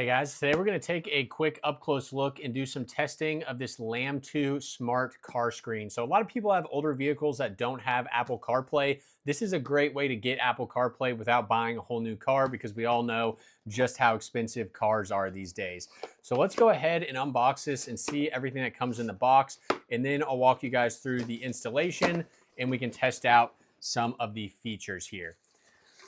Hey guys, today we're going to take a quick up close look and do some testing of this LAMTTO smart car screen. So a lot of people have older vehicles that don't have Apple CarPlay. This is a great way to get Apple CarPlay without buying a whole new car because we all know just how expensive cars are these days. So let's go ahead and unbox this and see everything that comes in the box. And then I'll walk you guys through the installation and we can test out some of the features here.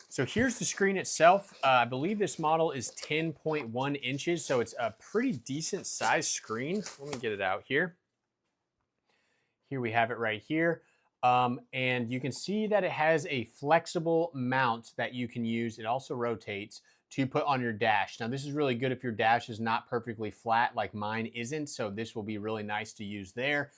So here's the screen itself. I believe this model is 10.1 inches, so it's a pretty decent sized screen. Let me get it out here. Here we have it right here. And you can see that it has a flexible mount that you can use. It also rotates to put on your dash. Now this is really good if your dash is not perfectly flat like mine isn't, so this will be really nice to use there.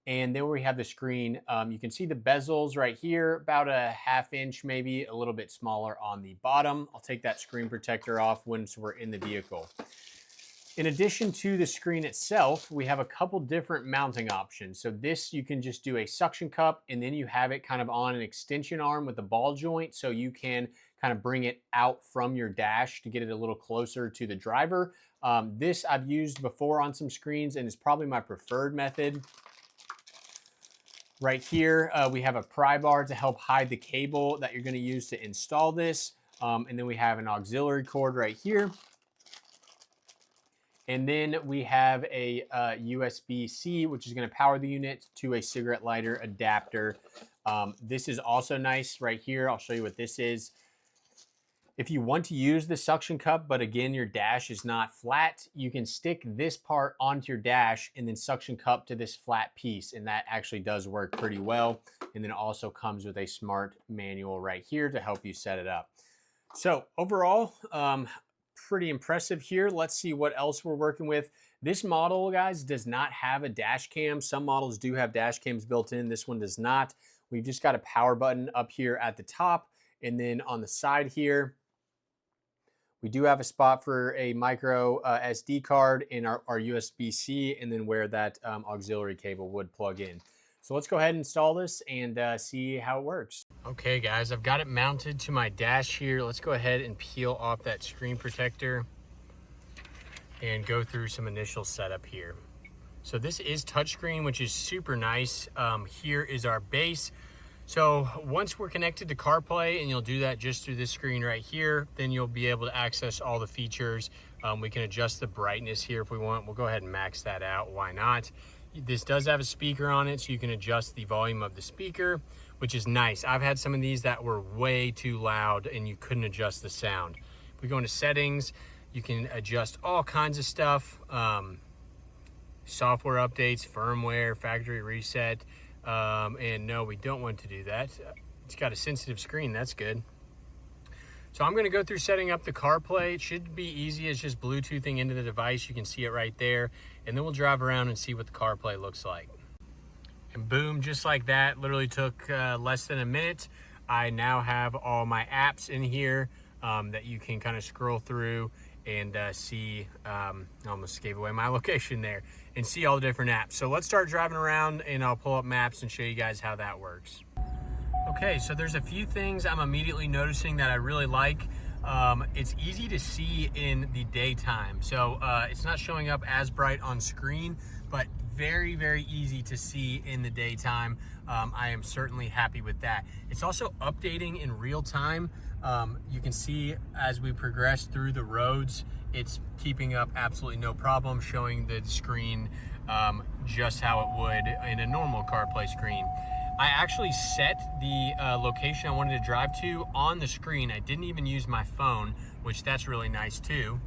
And then we have the screen. You can see the bezels right here, about a ½ inch, maybe a little bit smaller on the bottom. I'll take that screen protector off once we're in the vehicle. In addition to the screen itself, we have a couple different mounting options. So this, you can just do a suction cup and then you have it kind of on an extension arm with a ball joint. So you can kind of bring it out from your dash to get it a little closer to the driver. This I've used before on some screens and it's probably my preferred method. Right here, we have a pry bar to help hide the cable that you're going to use to install this. And then we have an auxiliary cord right here. And then we have a USB-C, which is going to power the unit to a cigarette lighter adapter. This is also nice right here. I'll show you what this is. If you want to use the suction cup, but again, your dash is not flat, you can stick this part onto your dash and then suction cup to this flat piece. And that actually does work pretty well. And then it also comes with a smart manual right here to help you set it up. So overall, pretty impressive here. Let's see what else we're working with. This model, guys, does not have a dash cam. Some models do have dash cams built in. This one does not. We've just got a power button up here at the top. And then on the side here, we do have a spot for a micro SD card in our USB-C and then where that auxiliary cable would plug in. So let's go ahead and install this and see how it works. Okay guys, I've got it mounted to my dash here. Let's go ahead and peel off that screen protector and go through some initial setup here. So this is touchscreen, which is super nice. Here is our base. So once we're connected to CarPlay, and you'll do that just through this screen right here, then you'll be able to access all the features. We can adjust the brightness here if we want. We'll go ahead and max that out, why not? This does have a speaker on it, so you can adjust the volume of the speaker, which is nice. I've had some of these that were way too loud and you couldn't adjust the sound. If we go into settings, you can adjust all kinds of stuff. Software updates, firmware, factory reset. And no, we don't want to do that. It's got a sensitive screen, that's good. So I'm gonna go through setting up the CarPlay. It should be easy as just Bluetoothing into the device. You can see it right there. And then we'll drive around and see what the CarPlay looks like. And boom, just like that, literally took less than a minute. I now have all my apps in here that you can kind of scroll through and see, I almost gave away my location there, and see all the different apps. So let's start driving around and I'll pull up maps and show you guys how that works. Okay, so there's a few things I'm immediately noticing that I really like. It's easy to see in the daytime. So it's not showing up as bright on screen, but very, very easy to see in the daytime. I am certainly happy with that. It's also updating in real time. You can see as we progress through the roads, it's keeping up absolutely no problem, showing the screen just how it would in a normal CarPlay screen. I actually set the location I wanted to drive to on the screen. I didn't even use my phone, which that's really nice too.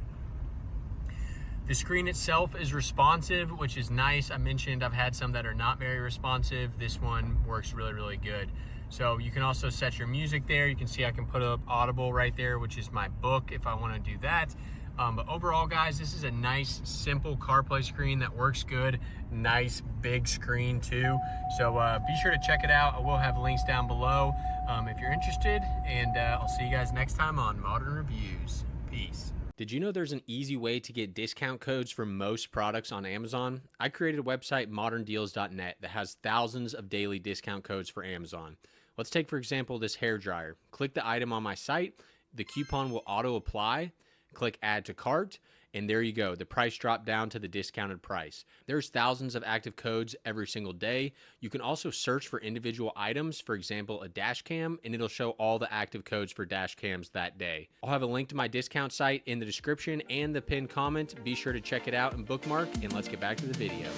The screen itself is responsive, which is nice. I mentioned I've had some that are not very responsive. This one works really, really good. So you can also set your music there. You can see I can put up Audible right there, which is my book if I want to do that. But overall, guys, this is a nice, simple CarPlay screen that works good. Nice, big screen too. So be sure to check it out. I will have links down below if you're interested. And I'll see you guys next time on Modern Reviews. Peace. Did you know there's an easy way to get discount codes for most products on Amazon? I created a website, moderndeals.net, that has thousands of daily discount codes for Amazon. Let's take, for example, this hair dryer. Click the item on my site. The coupon will auto apply. Click add to cart, And there you go. The price dropped down to the discounted price. There's thousands of active codes every single day. You can also search for individual items, for example, a dash cam, and it'll show all the active codes for dash cams that day. I'll have a link to my discount site in the description and the pinned comment. Be sure to check it out and bookmark, and let's get back to the video.